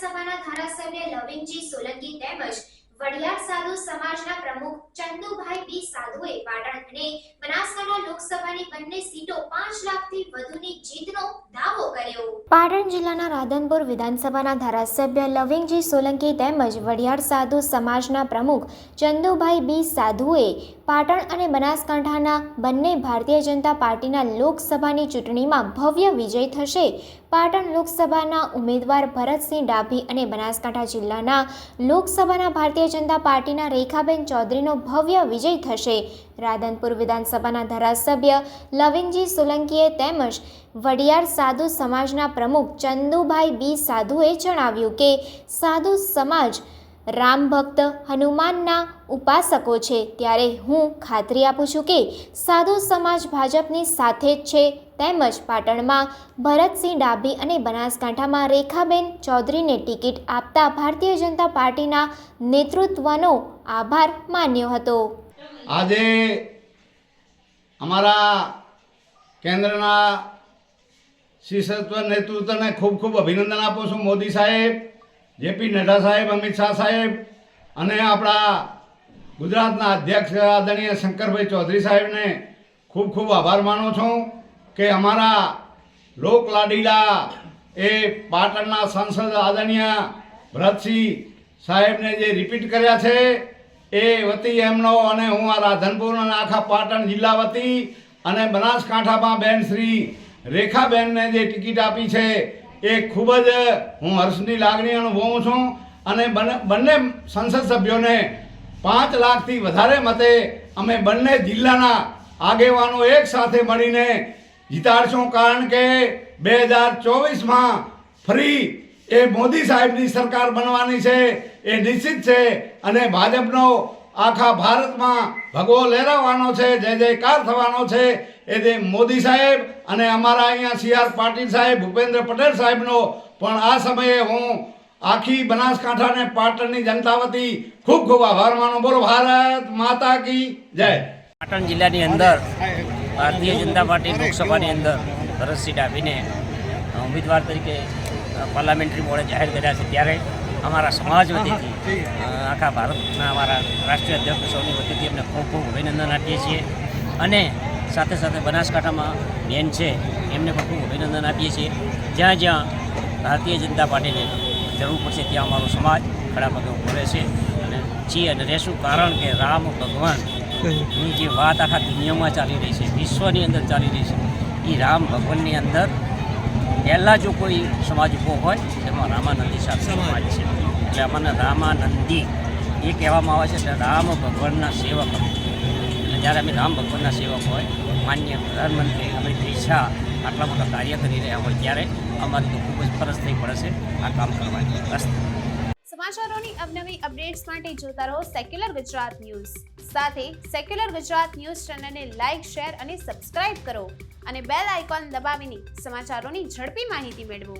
વિધાનસભાના ધારાસભ્ય લવિંગજી સોલંકી તેમજ વડિયાર સાધુ સમાજના પ્રમુખ ચંદુભાઈ બી સાધુએ પાટણ અને બનાસકાંઠા લોકસભાની બંને સીટો 5 લાખથી વધુની જીતનો દાવો કર્યો। પાટણ જિલ્લાના રાધનપુર વિધાનસભાના ધારાસભ્ય લવિંગજી સોલંકી તેમજ વડિયાર સાધુ સમાજના પ્રમુખ ચંદુભાઈ બી સાધુએ પાટણ અને બનાસકાંઠાના બંને ભારતીય જનતા પાર્ટીના લોકસભાની ચૂંટણીમાં ભવ્ય વિજય થશે। પાટણ લોકસભાના ઉમેદવાર ભરતસિંહ ડાભી અને બનાસકાંઠા જિલ્લાના લોકસભાના ભારતીય જનતા પાર્ટીના રેખાબેન ચૌધરીનો ભવ્ય વિજય થશે। રાધનપુર વિધાનસભાના ધારાસભ્ય લવિંગજી સોલંકીએ તેમજ વડિયાર સાધુ સમાજના પ્રમુખ ચંદુભાઈ બી સાધુએ જણાવ્યું કે સાધુ સમાજ રામ ભક્ત હનુમાનના ઉપાસકો છે, ત્યારે હું ખાતરી આપું છું કે સાધુ સમાજ ભાજપની સાથે જ છે। તેમજ પાટણમાં ભરતસિંહ ડાભી અને બનાસકાંઠામાં રેખાબેન ચૌધરીને ટિકિટ આપતા ભારતીય જનતા પાર્ટીના નેતૃત્વનો આભાર માન્યો હતો। આજે અમારા કેન્દ્રના શીર્ષસ્થ નેતૃત્વને ખૂબ ખૂબ અભિનંદન આપું છું। મોદી સાહેબ, જેપી નડ્ડા સાહેબ, અમિત શાહ સાહેબ અને આપણા ગુજરાતના અધ્યક્ષ આદરણીય શંકરભાઈ ચૌધરી સાહેબને ખૂબ ખૂબ આભાર માનું છું કે અમારા લોકલાડીલા એ પાટણના સાંસદ આદરણીય ભરતસિંહ સાહેબને જે રિપીટ કર્યા છે એ વતી એમનો અને હું આ રાધનપુર અને આખા પાટણ જિલ્લા વતી અને બનાસકાંઠામાં બેન શ્રી રેખાબેનને જે ટિકિટ આપી છે એ ખૂબ જ હું હર્ષની લાગણી અનુભવું છું અને બંને સંસદ સભ્યોને 5 લાખથી વધારે મતે અમે બંને જિલ્લાના આગેવાનો એક સાથે મળીને જીતાડશું, કારણ કે 2024માં ફરી એ મોદી સાહેબની સરકાર બનવાની છે એ નિશ્ચિત છે અને ભાજપનો આખા ભારતમાં ભગવો લહેરાવાનો છે, જય જયકાર થવાનો છે। એ જે મોદી સાહેબ અને અમારા અહીંયા CR પાટીલ સાહેબ, ભૂપેન્દ્ર પટેલ સાહેબનો પણ આ સમયે હું આખી બનાસકાંઠા અને પાટણની જનતા વતી ખૂબ ખૂબ આભાર માનું। બોલો ભારત માતા કી જય। પાટણ જિલ્લાની અંદર ભારતીય જનતા પાર્ટી લોકસભાની અંદર ભરતસિંહ ડાભીને ઉમેદવાર તરીકે પાર્લામેન્ટરી બોર્ડે જાહેર કર્યા છે, ત્યારે અમારા સમાજ વતીથી આખા ભારતના અમારા રાષ્ટ્રીય અધ્યક્ષ સૌની વતીથી એમને ખૂબ ખૂબ અભિનંદન આપીએ છીએ અને સાથે સાથે બનાસકાંઠામાં બેન છે એમને પણ ખૂબ અભિનંદન આપીએ છીએ। જ્યાં જ્યાં ભારતીય જનતા પાર્ટીને જરૂર પડશે ત્યાં અમારો સમાજ ખડા પગે ઊભો રહેશે અને છીએ અને રહેશું, કારણ કે રામ ભગવાનની જે વાત આખા દુનિયામાં ચાલી રહી છે, વિશ્વની અંદર ચાલી રહી છે, એ રામ ભગવાનની અંદર પહેલાં જો કોઈ સમાજ ઊભો હોય તેમાં રામાનંદી સાથે સમાજ છે। એટલે અમને રામાનંદી એ કહેવામાં આવે છે એટલે રામ ભગવાનના સેવક। એટલે જ્યારે અમે રામ ભગવાનના સેવક હોય, માનનીય પ્રધાનમંત્રી અમિત શાહ આટલા મોટા કાર્ય કરી રહ્યા હોય, ત્યારે અમારી તો ખૂબ જ ફરજ થઈ પડે છે આ કામ કરવાની રસ્તે। સમાચારોની અવનવી અપડેટ્સ માટે જોતા રહો સેક્યુલર ગુજરાત ન્યૂઝ। સાથે સેક્યુલર ગુજરાત ન્યૂઝ ચેનલને લાઇક, શેર અને સબસ્ક્રાઇબ કરો અને બેલ આઇકોન દબાવીને સમાચારોની ઝડપી માહિતી મેળવો।